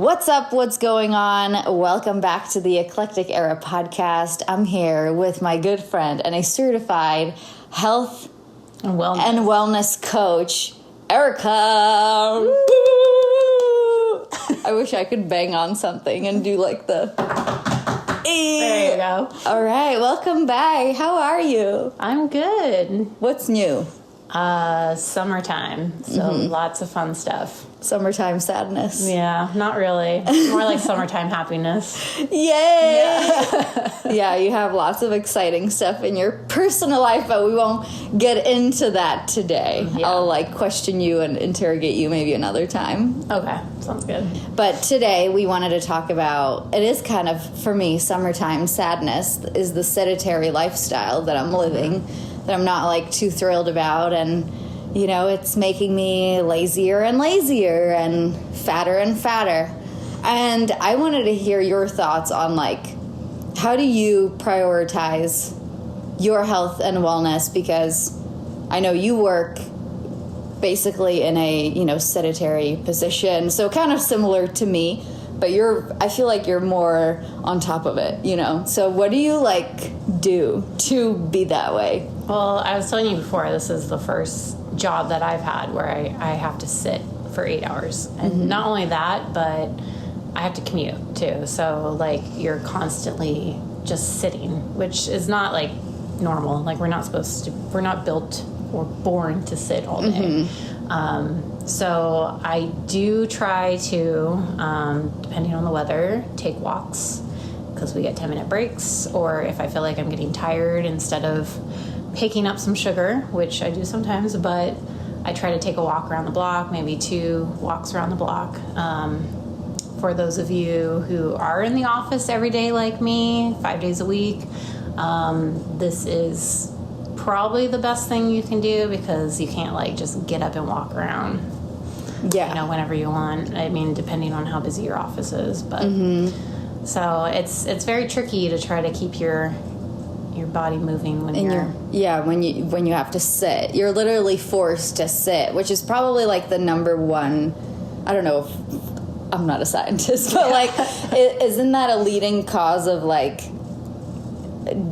What's up? What's going on? Welcome back to the Eclectic Era podcast. I'm here with my good friend and a certified health and wellness coach, Erica. I wish I could bang on something and do like the... There you go. All right, welcome back. How are you? I'm good. What's new? Summertime, so lots of fun stuff. Summertime sadness. Yeah, not really. More like summertime happiness. Yay! Yeah, you have lots of exciting stuff in your personal life, but we won't get into that today. Yeah. I'll question you and interrogate you maybe another time. Okay, sounds good. But today we wanted to talk about, it is kind of, for me, summertime sadness is the sedentary lifestyle that I'm living, that I'm not too thrilled about, and it's making me lazier and lazier and fatter. And I wanted to hear your thoughts on how do you prioritize your health and wellness, because I know you work basically in a sedentary position, so kind of similar to me, but I feel like you're more on top of it, So what do you do to be that way? Well, I was telling you before, this is the first job that I've had where I have to sit for 8 hours. And not only that, but I have to commute too. So you're constantly just sitting, which is not normal. We're not built or born to sit all day. So I do try to, depending on the weather, take walks, because we get 10-minute breaks, or if I feel like I'm getting tired, instead of picking up some sugar, which I do sometimes, but I try to take a walk around the block, maybe 2 walks around the block. For those of you who are in the office every day like me, 5 days a week, this is probably the best thing you can do, because you can't just get up and walk around whenever you want. I mean, depending on how busy your office is, but so it's very tricky to try to keep your body moving when when you have to sit. You're literally forced to sit, which is probably the number one, I don't know if, I'm not a scientist, but isn't that a leading cause of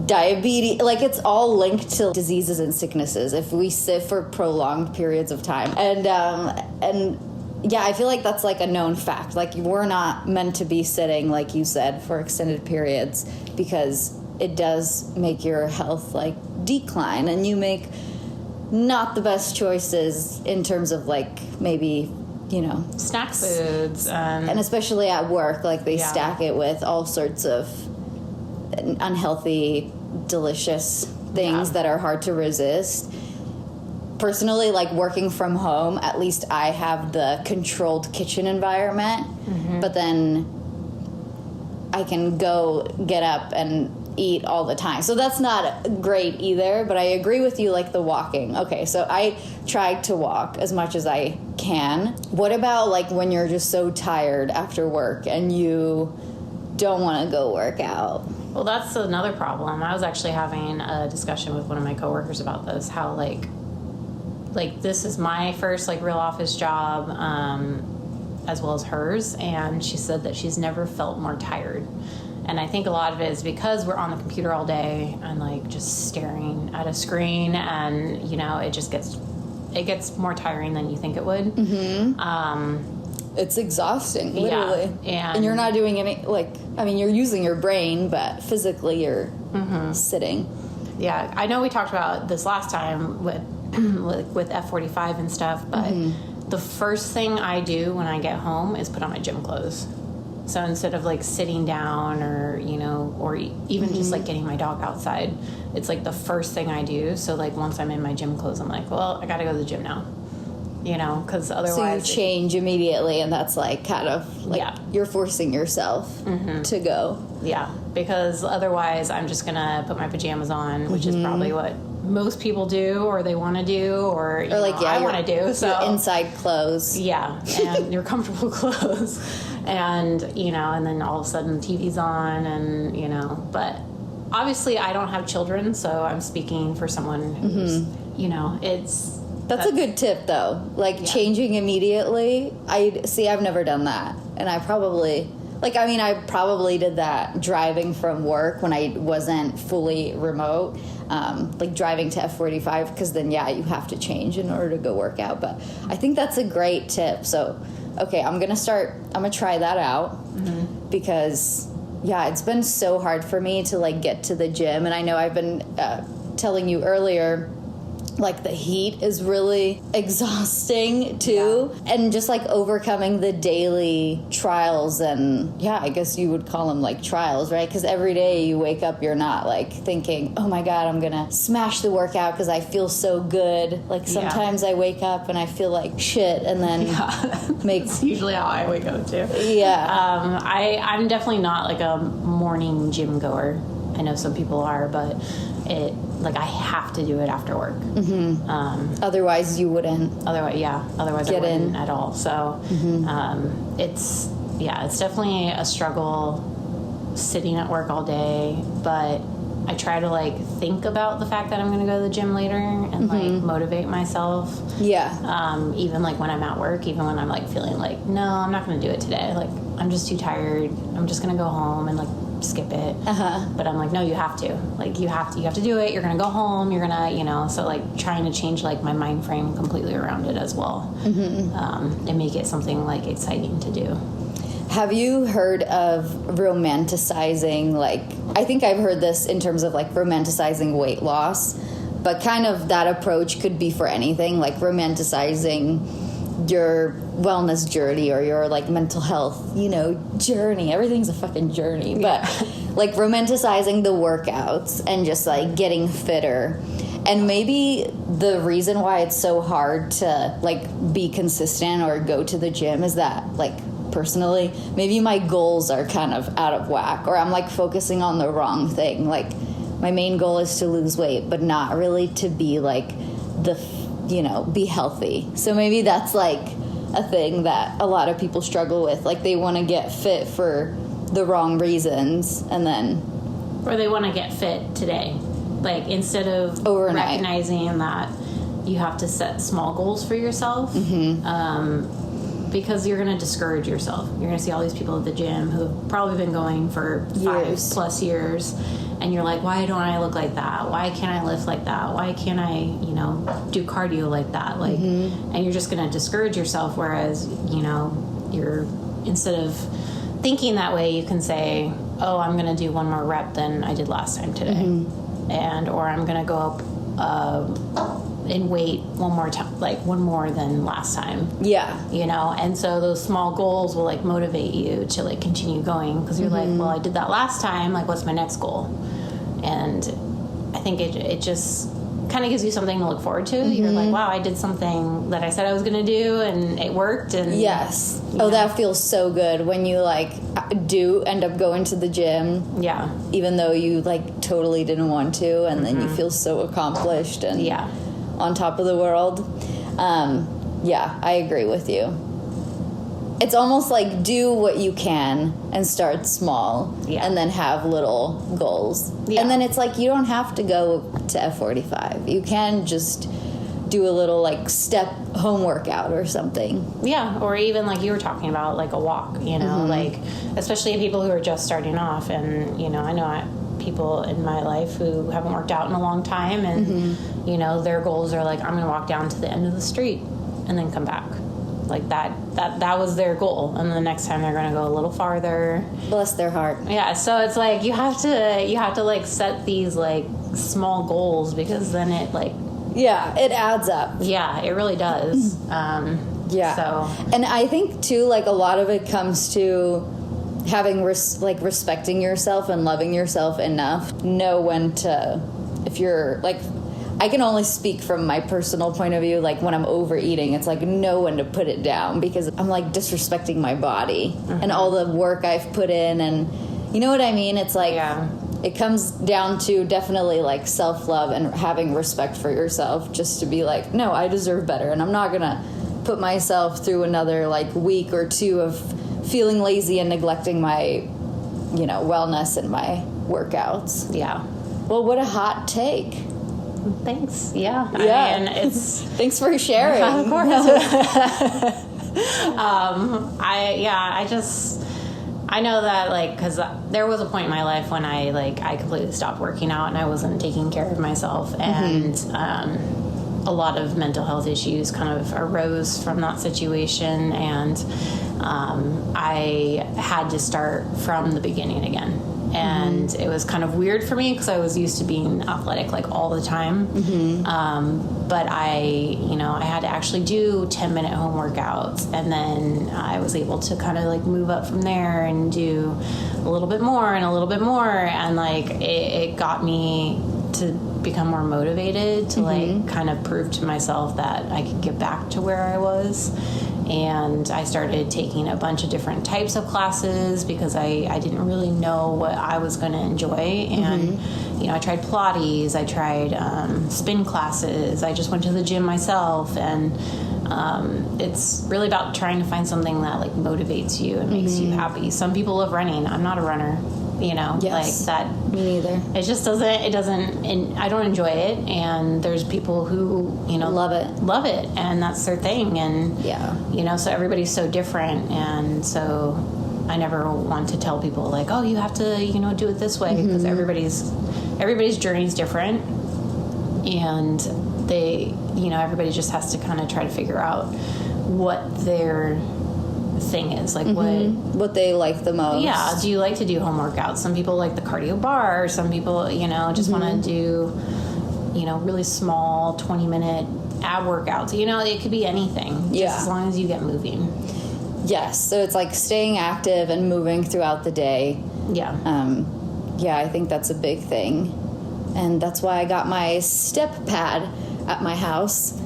diabetes? It's all linked to diseases and sicknesses if we sit for prolonged periods of time. And yeah, I feel like that's a known fact. We're not meant to be sitting, like you said, for extended periods, because it does make your health decline, and you make not the best choices in terms of maybe snack foods, and especially at work, they stack it with all sorts of unhealthy, delicious things that are hard to resist. Personally, working from home, at least I have the controlled kitchen environment, but then I can go get up and eat all the time. So that's not great either, but I agree with you, the walking. Okay, so I try to walk as much as I can. What about when you're just so tired after work and you don't want to go work out? Well, that's another problem. I was actually having a discussion with one of my coworkers about this, how this is my first real office job, as well as hers, and she said that she's never felt more tired. And I think a lot of it is because we're on the computer all day and just staring at a screen, and it gets more tiring than you think it would. It's exhausting, literally. Yeah, and you're not doing any you're using your brain, but physically you're sitting. Yeah, I know we talked about this last time with F45 and stuff, but the first thing I do when I get home is put on my gym clothes. So instead of sitting down or even just getting my dog outside, it's the first thing I do. So once I'm in my gym clothes, I'm well, I gotta go to the gym now, because otherwise. So you change immediately, and that's kind of you're forcing yourself to go. Yeah, because otherwise I'm just gonna put my pajamas on, which is probably what most people do, or they want to do, or I want to do. So your inside clothes. Yeah, and your comfortable clothes. And, and then all of a sudden TV's on, and, but obviously I don't have children, so I'm speaking for someone who's, That's a good tip, though. Changing immediately. I've never done that. And I probably did that driving from work when I wasn't fully remote, like driving to F45, because then, yeah, you have to change in order to go work out. But I think that's a great tip. So, okay, I'm going to try that out because, yeah, it's been so hard for me to, like, get to the gym. And I know I've been telling you earlier, like, the heat is really exhausting too. Yeah. And just like overcoming the daily trials, and yeah, I guess you would call them like trials, right? Because every day you wake up, you're not like thinking, oh my God, I'm gonna smash the workout because I feel so good. Like sometimes I wake up and I feel like shit, and then It's usually how I wake up too. Yeah. I'm definitely not like a morning gym goer. I know some people are, but I have to do it after work. Otherwise you wouldn't. Otherwise I wouldn't at all. So it's definitely a struggle sitting at work all day, but I try to like think about the fact that I'm going to go to the gym later and like motivate myself. Yeah. Even like when I'm at work, even when I'm like feeling like, no, I'm not going to do it today. Like I'm just too tired. I'm just going to go home and like skip it. But I'm like, no, you have to. Like you have to do it. You're going to go home. You're going to, so like trying to change like my mind frame completely around it as well. And make it something like exciting to do. Have you heard of romanticizing, like, I think I've heard this in terms of, like, romanticizing weight loss, but kind of that approach could be for anything, like romanticizing your wellness journey or your, like, mental health, journey. Everything's a fucking journey, but, like, romanticizing the workouts and just, like, getting fitter. And maybe the reason why it's so hard to, like, be consistent or go to the gym is that, like, personally, maybe my goals are kind of out of whack, or I'm like focusing on the wrong thing. Like my main goal is to lose weight, but not really to be like be healthy. So maybe that's like a thing that a lot of people struggle with. Like they want to get fit for the wrong reasons, and then or they want to get fit today. Like instead of overnight. Recognizing that you have to set small goals for yourself. Because you're going to discourage yourself. You're going to see all these people at the gym who have probably been going for 5+ years, and you're like, why don't I look like that? Why can't I lift like that? Why can't I, do cardio like that? Like, and you're just going to discourage yourself. Whereas, you're instead of thinking that way, you can say, oh, I'm going to do one more rep than I did last time today, or I'm going to go up. In weight one more time, like one more than last time. Yeah. And so those small goals will like motivate you to like continue going, because you're like, well, I did that last time, like what's my next goal? And I think it just kind of gives you something to look forward to. You're like, wow, I did something that I said I was going to do and it worked. And yes. That feels so good when you like do end up going to the gym. Yeah. Even though you like totally didn't want to, and then you feel so accomplished and on top of the world. Yeah, I agree with you. It's almost like do what you can and start small, and then have little goals. And then it's like you don't have to go to F45. You can just do a little like step home workout or something. Yeah, or even like you were talking about, like a walk, like especially people who are just starting off. And, I know people in my life who haven't worked out in a long time, and their goals are like, I'm gonna walk down to the end of the street and then come back. Like that was their goal, and the next time they're gonna go a little farther. Bless their heart. Yeah, so it's like you have to like set these like small goals, because then it like it adds up. Yeah, it really does. So, and I think too, like a lot of it comes to having respecting yourself and loving yourself enough. Know when to, if you're like, I can only speak from my personal point of view. Like when I'm overeating, it's like know when to put it down, because I'm like disrespecting my body and all the work I've put in, and you know what I mean? It's like it comes down to definitely like self-love and having respect for yourself, just to be like, no, I deserve better, and I'm not gonna put myself through another like week or two of feeling lazy and neglecting my wellness and my workouts. Yeah. Well, what a hot take. Thanks. Yeah. I mean, it's thanks for sharing. Of course. I know that, like, because there was a point in my life when I completely stopped working out and I wasn't taking care of myself, and a lot of mental health issues kind of arose from that situation, and I had to start from the beginning again. And it was kind of weird for me because I was used to being athletic like all the time. But I had to actually do 10-minute home workouts, and then I was able to kind of like move up from there and do a little bit more and a little bit more, and like it got me to become more motivated to like kind of prove to myself that I could get back to where I was. And I started taking a bunch of different types of classes because I didn't really know what I was going to enjoy. And, I tried Pilates, I tried spin classes, I just went to the gym myself. And it's really about trying to find something that like motivates you and makes you happy. Some people love running. I'm not a runner. Like that. Me neither. It just doesn't, and I don't enjoy it. And there's people who, love it. And that's their thing. And, so everybody's so different. And so I never want to tell people like, oh, you have to, do it this way, because everybody's journey is different. And they, everybody just has to kind of try to figure out what their thing is, like what they like the most. Yeah, do you like to do home workouts? Some people like the cardio bar, some people just want to do really small 20-minute ab workouts. It could be anything, just as long as you get moving. Yes, so it's like staying active and moving throughout the day. I think that's a big thing, and that's why I got my step pad at my house.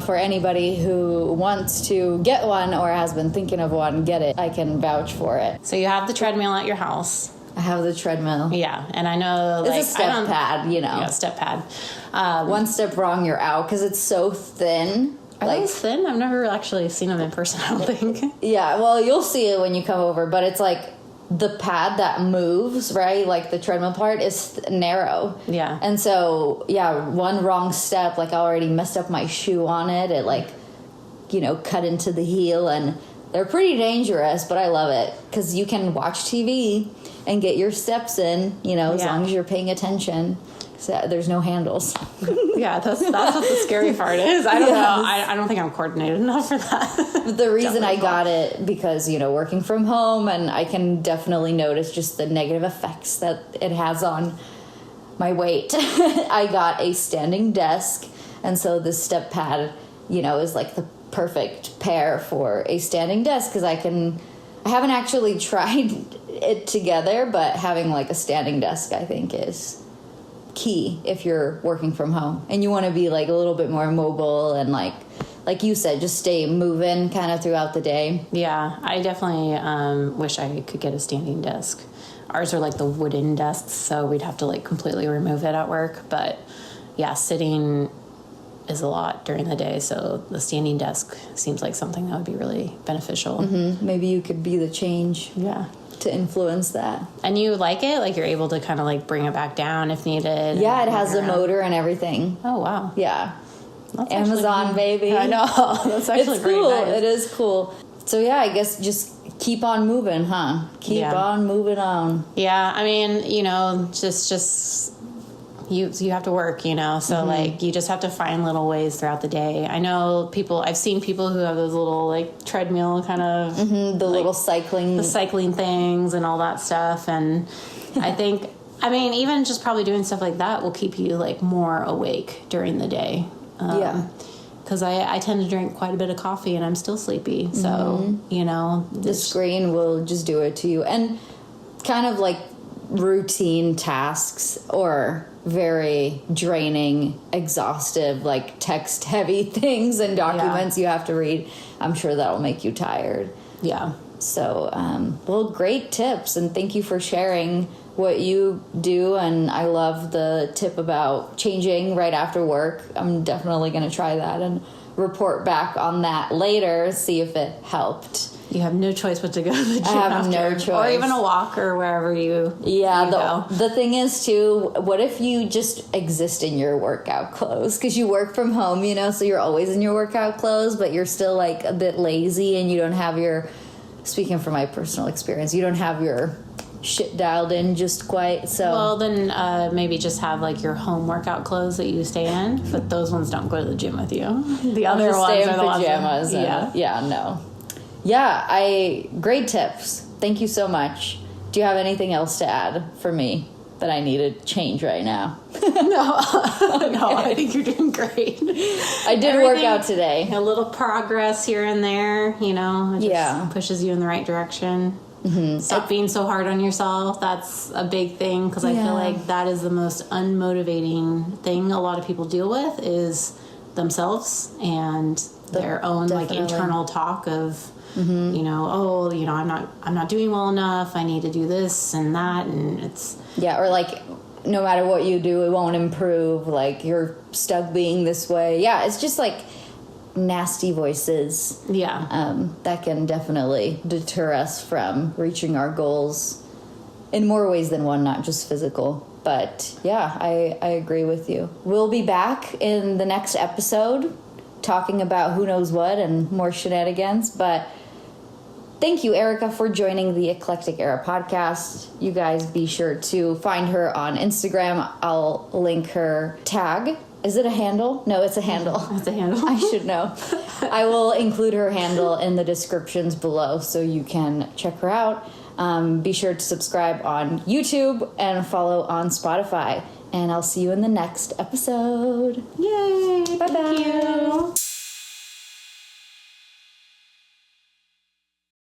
For anybody who wants to get one or has been thinking of one, get it. I can vouch for it. So you have the treadmill at your house. I have the treadmill. Yeah, and I know it's a step pad, Yeah, step pad. One step wrong, you're out because it's so thin. Are those thin? I've never actually seen them in person, I don't think. Yeah, well, you'll see it when you come over, but it's like the pad that moves, right? Like the treadmill part is narrow. Yeah. And so, one wrong step, like I already messed up my shoe on it. It like, cut into the heel, and they're pretty dangerous, but I love it because you can watch TV and get your steps in, as long as you're paying attention. So there's no handles. Yeah, that's what the scary part is. I don't know. I don't think I'm coordinated enough for that. But the reason I got it because, working from home, and I can definitely notice just the negative effects that it has on my weight. I got a standing desk, and so this step pad, is like the perfect pair for a standing desk because I haven't actually tried it together, but having like a standing desk I think is key if you're working from home and you want to be like a little bit more mobile and like you said, just stay moving kind of throughout the day. Yeah, I definitely wish I could get a standing desk. Ours are like the wooden desks, so we'd have to like completely remove it at work. But yeah, sitting is a lot during the day, so the standing desk seems like something that would be really beneficial. Maybe you could be the change. Yeah. To influence that. And you like it? Like you're able to kind of like bring it back down if needed? Yeah, it has a motor and everything. Oh, wow. Yeah. That's Amazon, baby. I know. That's actually it's cool. Nice. It is cool. So yeah, I guess just keep on moving, huh? Keep on moving on. Yeah, I mean, just you have to work, so like you just have to find little ways throughout the day. I know I've seen people who have those little like treadmill kind of the like, little cycling things and all that stuff, and I mean even just probably doing stuff like that will keep you like more awake during the day. Because I tend to drink quite a bit of coffee and I'm still sleepy, so the screen will just do it to you. And kind of like routine tasks or very draining, exhaustive, like text heavy things and documents you have to read, I'm sure that'll make you tired. Yeah. So, well, great tips, and thank you for sharing what you do. And I love the tip about changing right after work. I'm definitely going to try that and report back on that later, see if it helped. You have no choice but to go to the gym. I have after, no choice. Or even a walk or wherever you go. The The thing is, too, what if you just exist in your workout clothes? Because you work from home, so you're always in your workout clothes, but you're still, like, a bit lazy and you don't have your, speaking from my personal experience, you don't have your shit dialed in just quite. So well, then maybe just have like your home workout clothes that you stay in, but those ones don't go to the gym with you. The other ones stay in are the pajamas. Great tips. Thank you so much. Do you have anything else to add for me that I need to change right now? No, I think you're doing great. I did work out today. A little progress here and there, it just pushes you in the right direction. Mm-hmm. Stop being so hard on yourself. That's a big thing, because I feel like that is the most unmotivating thing a lot of people deal with is themselves and their own like internal talk of I'm not doing well enough, I need to do this and that, and it's or like no matter what you do it won't improve, like you're stuck being this way. It's just like nasty voices that can definitely deter us from reaching our goals in more ways than one, not just physical. But I agree with you. We'll be back in the next episode talking about who knows what and more shenanigans. But thank you, Erica, for joining the Eclectic Era podcast. You guys be sure to find her on Instagram. I'll link her tag. Is it a handle? No, it's a handle. It's a handle. I should know. I will include her handle in the descriptions below so you can check her out. Be sure to subscribe on YouTube and follow on Spotify. And I'll see you in the next episode. Yay! Bye-bye. Thank you.